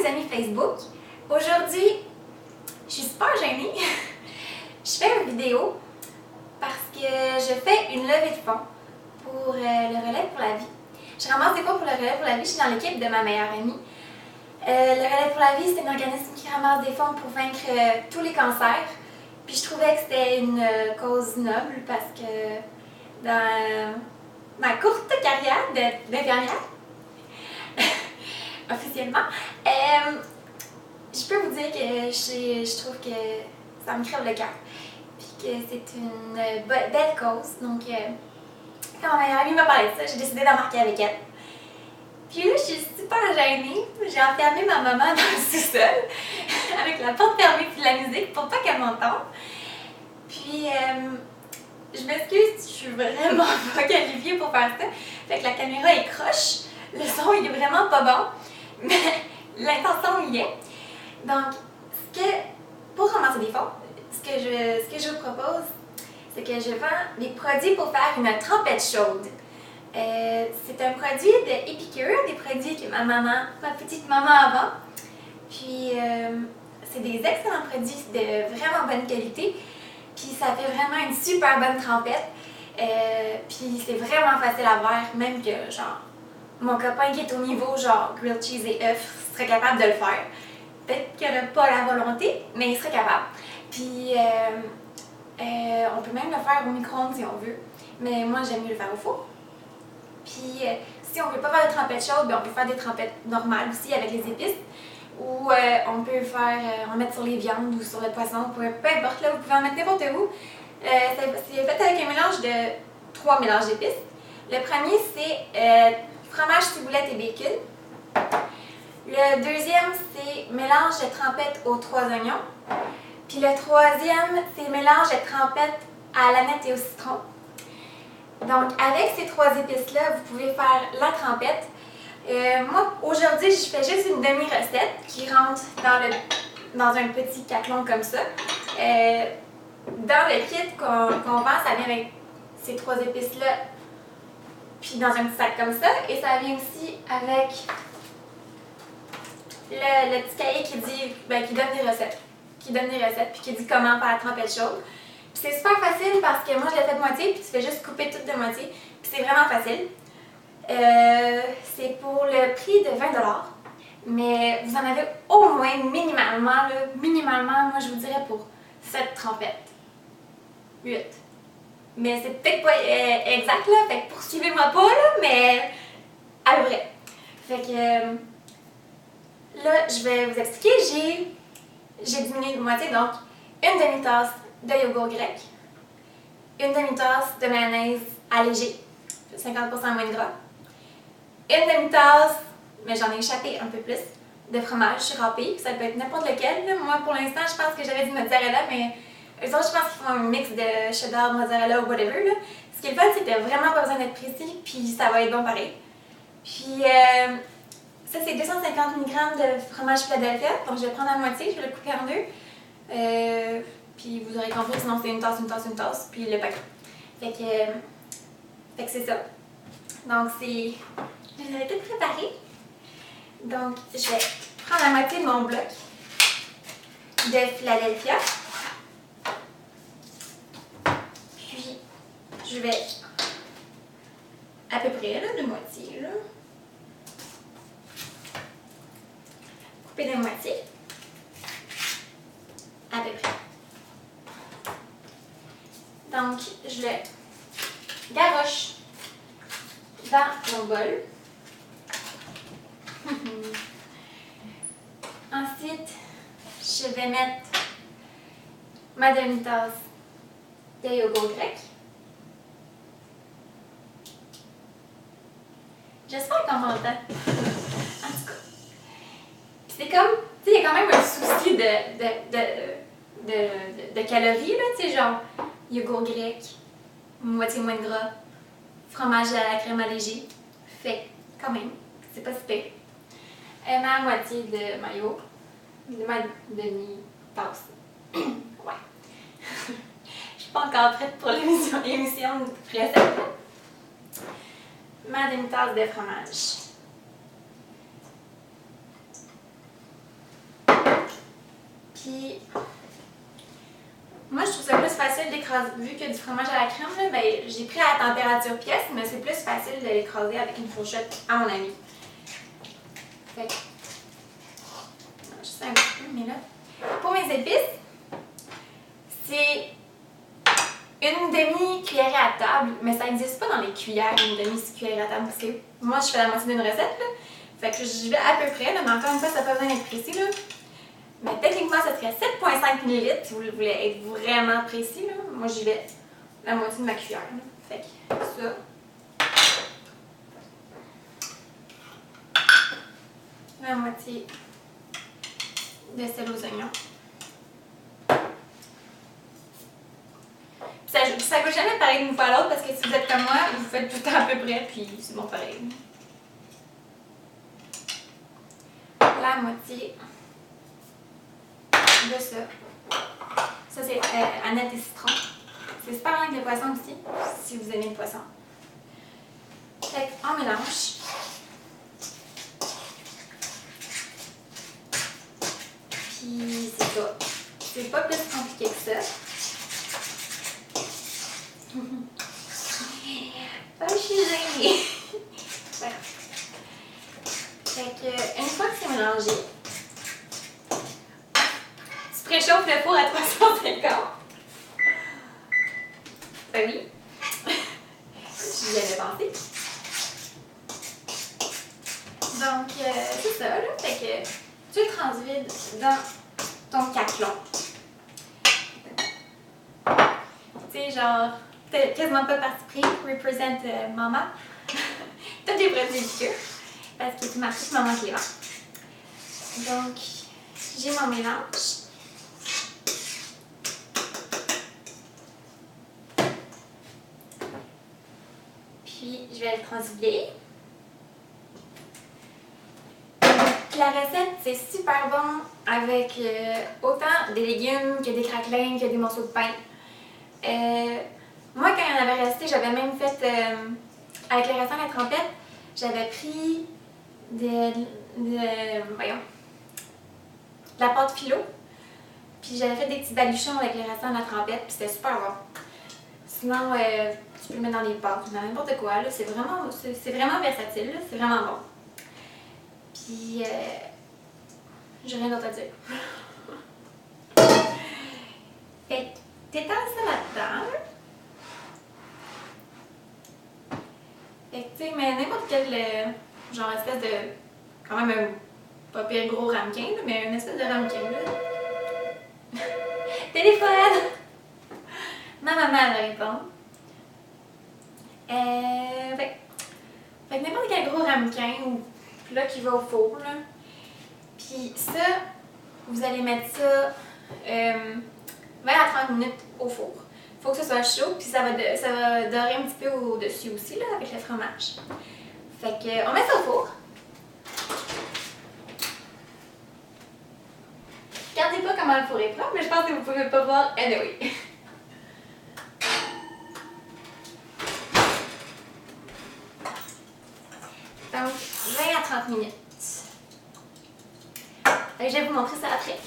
amis Facebook. Aujourd'hui, je suis super gênée. Je fais une vidéo parce que je fais une levée de fonds pour le Relais pour la vie. Je ramasse des fonds pour le Relais pour la vie. Je suis dans l'équipe de ma meilleure amie. Le Relais pour la vie, c'est un organisme qui ramasse des fonds pour vaincre tous les cancers. Puis je trouvais que c'était une cause noble parce que dans ma courte carrière d'infirmière, officiellement, je peux vous dire que je trouve que ça me crève le cœur. Puis que c'est une belle cause. Donc, quand ma meilleure amie m'a parlé de ça, j'ai décidé d'embarquer avec elle. Puis là, je suis super gênée. J'ai enfermé ma maman dans le sous-sol avec la porte fermée puis de la musique pour pas qu'elle m'entende. Puis, je m'excuse, je suis vraiment pas qualifiée pour faire ça. Fait que la caméra est croche, le son il est vraiment pas bon, mais l'intention y est. Donc, pour ramasser des fonds, ce que je vous propose, c'est que je vends des produits pour faire une trempette chaude. C'est un produit de Epicure, des produits que ma petite maman vend. Puis, c'est des excellents produits de vraiment bonne qualité. Puis, ça fait vraiment une super bonne trempette. Puis, c'est vraiment facile à faire, même que, genre, mon copain qui est au niveau, genre, grilled cheese et œufs, serait capable de le faire. Peut-être qu'il n'aurait pas la volonté, mais il serait capable. Puis, on peut même le faire au micro-ondes si on veut. Mais moi, j'aime mieux le faire au four. Puis, si on ne veut pas faire de trempette chaude, on peut faire des trempettes normales aussi avec les épices. Ou on peut en mettre sur les viandes ou sur le poisson, peu importe, là, vous pouvez en mettre n'importe où. C'est fait avec un mélange de 3 mélanges d'épices. Le premier, c'est fromage, ciboulette et bacon. Le deuxième, c'est mélange de trempette aux 3 oignons. Puis le troisième, c'est mélange de trempette à l'aneth et au citron. Donc, avec ces 3 épices-là, vous pouvez faire la trempette. Moi, aujourd'hui, je fais juste une demi-recette qui rentre dans un petit caclon comme ça. Dans le kit qu'on vend, ça vient avec ces 3 épices-là, puis dans un petit sac comme ça. Et ça vient aussi avec le petit cahier qui donne des recettes. Puis qui dit comment faire la trempette chaude. Puis c'est super facile parce que moi, je l'ai fait de moitié, puis tu fais juste couper tout de moitié. Puis c'est vraiment facile. C'est pour le prix de 20 $. Mais vous en avez au moins minimalement, moi je vous dirais pour 7 trempettes. 8. Mais c'est peut-être pas exact là, fait que poursuivez-moi pas là, mais à peu près. Fait que là, je vais vous expliquer. J'ai diminué de moitié, donc une demi-tasse de yogourt grec, une demi-tasse de mayonnaise allégée, 50% moins de gras, une demi-tasse, mais j'en ai échappé un peu plus, de fromage râpé, ça peut être n'importe lequel. Là. Moi, pour l'instant, je pense que j'avais du mozzarella, mais eux autres, je pense qu'ils font un mix de cheddar, mozzarella ou whatever. Là. Ce qui est le fun, c'est que t'as vraiment pas besoin d'être précis, puis ça va être bon pareil. Puis, ça, c'est 250 mg de fromage Philadelphia, donc je vais prendre la moitié, je vais le couper en deux. Puis vous aurez compris, sinon c'est une tasse, puis le paquet. Fait que c'est ça. Donc, je les avais tout préparés. Donc, je vais prendre la moitié de mon bloc de Philadelphia. Puis, je vais à peu près, là, de moitié, là. Couper de moitié. À peu près. Donc, je le garoche dans mon bol. Ensuite, je vais mettre ma demi-tasse de yogourt grec. J'espère qu'on m'entend. En tout cas. C'est comme, tu sais, il y a quand même un souci de calories, là, tu sais, genre yogourt grec, moitié moins de gras, fromage à la crème allégée. Fait, quand même, c'est pas si pire. Ma moitié de mayo, de ma demi-tasse. Ouais. Je suis pas encore prête pour l'émission de recette. Ma demi-tasse de fromage. facile d'écraser. Vu qu'il y a du fromage à la crème, là, ben, j'ai pris à la température pièce, mais c'est plus facile de l'écraser avec une fourchette, à mon avis. Fait que, juste un petit peu, mais là. Pour mes épices, c'est une demi-cuillerée à table, mais ça n'existe pas dans les cuillères, une demi-cuillerée à table, parce que moi, je fais la moitié d'une recette, là. Fait que j'y vais à peu près, là, mais encore une fois, ça n'a pas besoin d'être précis, là. Mais techniquement, ça serait 7,5 ml si vous voulez être vraiment précis, là. Moi, j'y vais la moitié de ma cuillère, là. Fait que ça. La moitié de sel aux oignons. Ça ne goûte jamais pareil d'une fois à l'autre parce que si vous êtes comme moi, vous faites tout le temps à peu près, puis c'est bon pareil. La moitié de ça. Ça, c'est aneth et citron. C'est super bon avec le poisson aussi, si vous aimez le poisson. Fait qu'on mélange. Puis c'est ça. C'est pas plus compliqué que ça. Oh, je suis gênée! Voilà. Fait que, une fois que c'est mélangé, tu préchauffes le four à 350. Ben oui. J'y avais pensé. Donc, c'est ça, là. Fait que tu le transvides dans ton caclon. Tu sais, genre, t'as quasiment pas parti pris, represent maman. Tous les produits liqueurs. Parce que c'est marqué maman qui les vend. Donc, j'ai mon mélange. Puis, je vais le transvider. La recette, c'est super bon avec autant des légumes que des craquelins, que des morceaux de pain. Moi, quand il y en avait resté, j'avais même fait, avec le restant de la trempette, j'avais pris voyons, de la pâte philo, puis j'avais fait des petits baluchons avec le restant de la trempette, puis c'était super bon. Sinon, tu peux le mettre dans les pâtes, dans n'importe quoi, c'est vraiment versatile, c'est vraiment bon. Puis, j'ai rien d'autre à dire. Fait que t'étends ça là-dedans. Fait que, tu sais, mais n'importe quel, genre, espèce de, quand même un pas pire gros ramequin, là, mais une espèce de ramequin, là. Téléphone! Ma maman, elle va répondre. Fait que n'importe quel gros ramequin, ou là, qui va au four, là. Puis ça, vous allez mettre ça 20 à 30 minutes au four. Faut que ce soit chaud, puis ça va dorer un petit peu au-dessus aussi, là, avec le fromage. Fait que, on met ça au four. Regardez pas comment le four est plat, mais je pense que vous pouvez pas voir anyway. Donc, 20 à 30 minutes. Je vais vous montrer ça après.